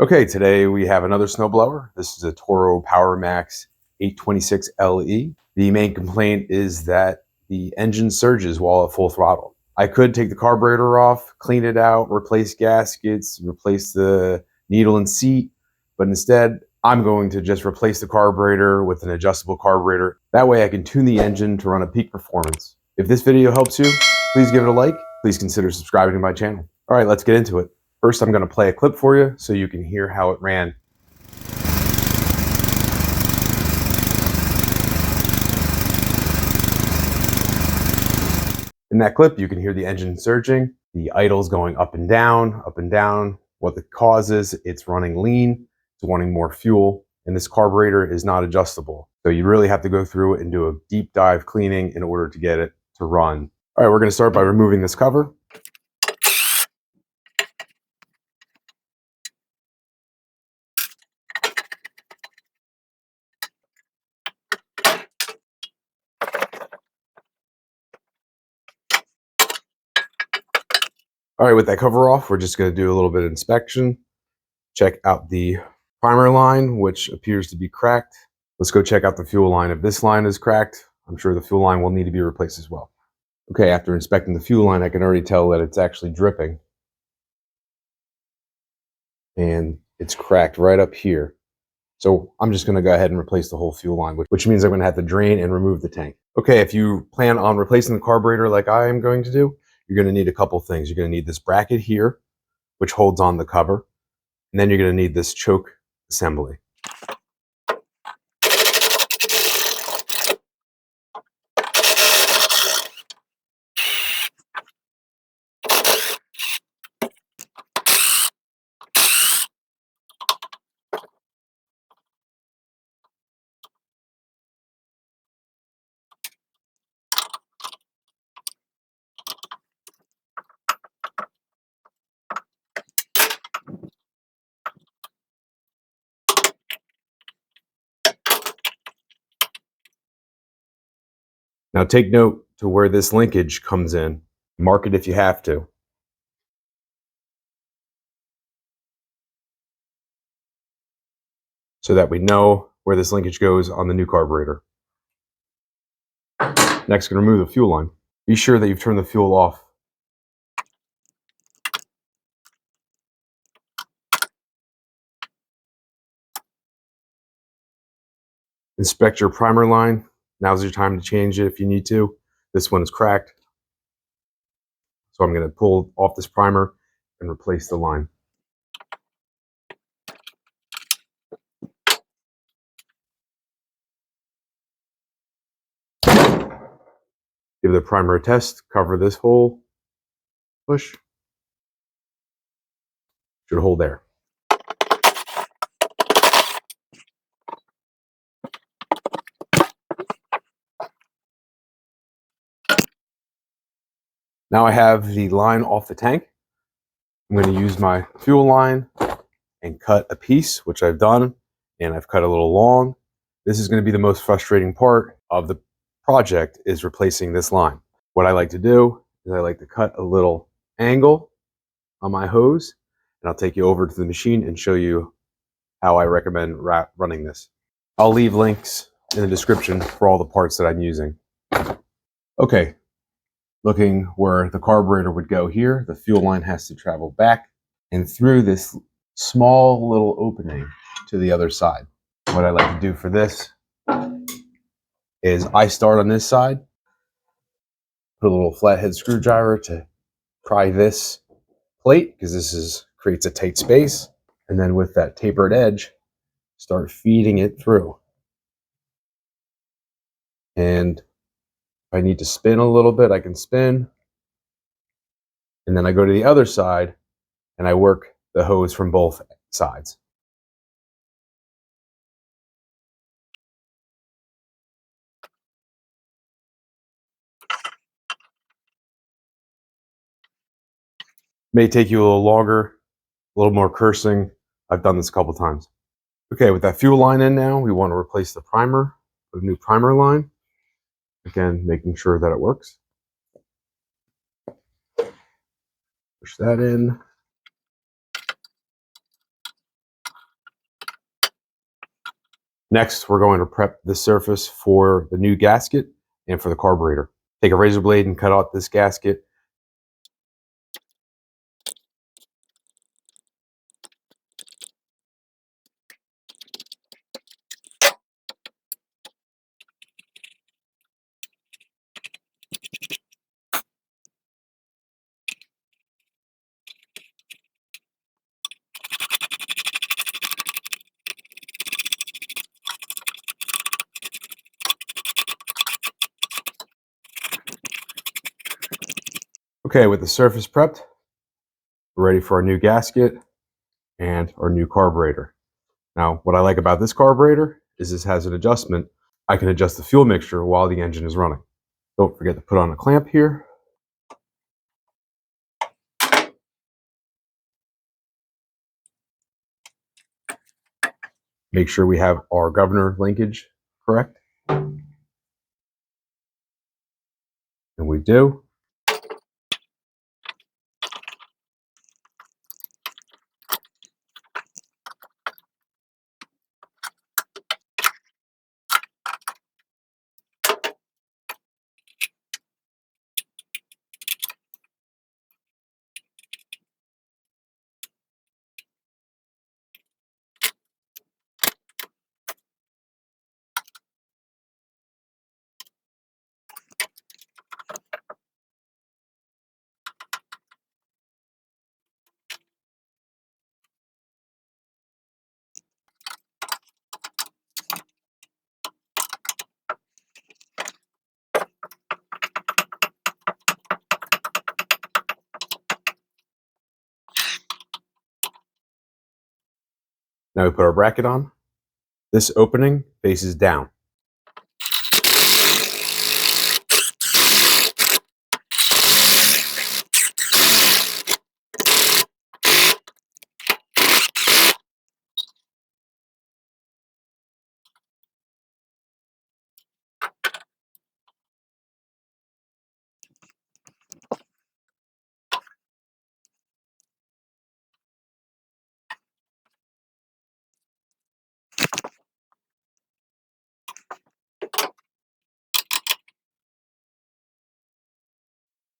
Okay, today we have another snowblower. This is a Toro Power Max 826 LE. The main complaint is that the engine surges while at full throttle. I could take the carburetor off, clean it out, replace gaskets, replace the needle and seat, but instead I'm going to just replace the carburetor with an adjustable carburetor. That way I can tune the engine to run a peak performance. If this video helps you, please give it a like. Please consider subscribing to my channel. All right, let's get into it. First, I'm going to play a clip for you so you can hear how it ran. In that clip, you can hear the engine surging, the idles going up and down, up and down. What the cause is, it's running lean, it's wanting more fuel, and this carburetor is not adjustable. So you really have to go through it and do a deep dive cleaning in order to get it to run. All right, we're going to start by removing this cover. All right, with that cover off, we're just going to do a little bit of inspection. Check out the primer line, which appears to be cracked. Let's go check out the fuel line. If this line is cracked, I'm sure the fuel line will need to be replaced as well. Okay, after inspecting the fuel line, I can already tell that it's actually dripping. And it's cracked right up here. So I'm just going to go ahead and replace the whole fuel line, which means I'm going to have to drain and remove the tank. Okay, if you plan on replacing the carburetor like I am going to do, you're going to need a couple things. You're going to need this bracket here, which holds on the cover. And then you're going to need this choke assembly. Now take note to where this linkage comes in. Mark it if you have to. So that we know where this linkage goes on the new carburetor. Next, going to remove the fuel line. Be sure that you've turned the fuel off. Inspect your primer line. Now's your time to change it if you need to. This one is cracked. So I'm going to pull off this primer and replace the line. Give the primer a test. Cover this hole. Push. Should hold there. Now I have the line off the tank. I'm going to use my fuel line and cut a piece, which I've done, and I've cut a little long. This is going to be the most frustrating part of the project, is replacing this line. What I like to do is I like to cut a little angle on my hose, and I'll take you over to the machine and show you how I recommend running this. I'll leave links in the description for all the parts that I'm using. Okay, looking where the carburetor would go here, the fuel line has to travel back and through this small little opening to the other side. What I like to do for this is I start on this side, put a little flathead screwdriver to pry this plate, because this creates a tight space, and then with that tapered edge, start feeding it through. And if I need to spin a little bit, I can spin. And then I go to the other side and I work the hose from both sides. May take you a little longer, a little more cursing. I've done this a couple times. Okay, with that fuel line in now, we want to replace the primer with a new primer line. Again, making sure that it works. Push that in. Next, we're going to prep the surface for the new gasket and for the carburetor. Take a razor blade and cut out this gasket. Okay, with the surface prepped, we're ready for our new gasket and our new carburetor. Now, what I like about this carburetor is this has an adjustment. I can adjust the fuel mixture while the engine is running. Don't forget to put on a clamp here. Make sure we have our governor linkage correct. And we do. Now we put our bracket on. This opening faces down.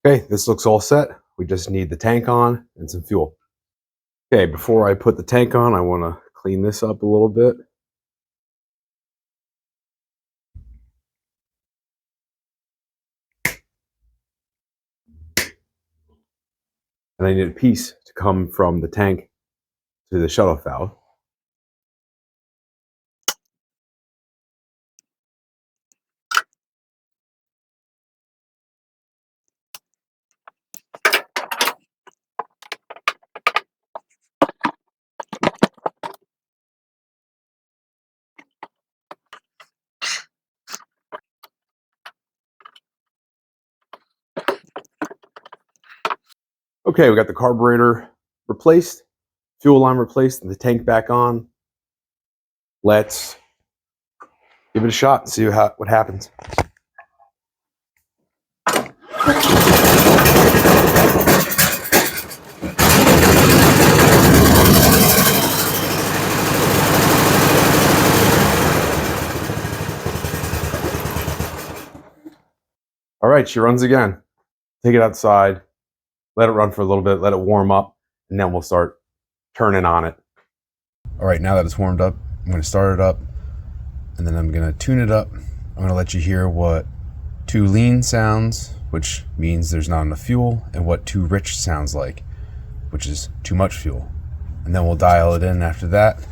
Okay, this looks all set. We just need the tank on and some fuel. Okay, before I put the tank on, I want to clean this up a little bit. And I need a piece to come from the tank to the shutoff valve. Okay, we got the carburetor replaced, fuel line replaced, and the tank back on. Let's give it a shot and see what happens. All right, she runs again. Take it outside, let it run for a little bit, let it warm up, and then we'll start turning on it. All right, now that it's warmed up, I'm going to start it up, and then I'm going to tune it up. I'm going to let you hear what too lean sounds, which means there's not enough fuel, and what too rich sounds like, which is too much fuel. And then we'll dial it in after that.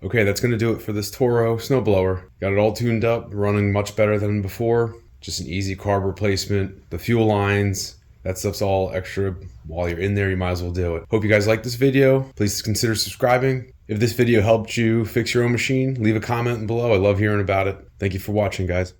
Okay, that's going to do it for this Toro snowblower. Got it all tuned up, running much better than before. Just an easy carb replacement. The fuel lines, that stuff's all extra. While you're in there, you might as well do it. Hope you guys like this video. Please consider subscribing. If this video helped you fix your own machine, leave a comment below. I love hearing about it. Thank you for watching, guys.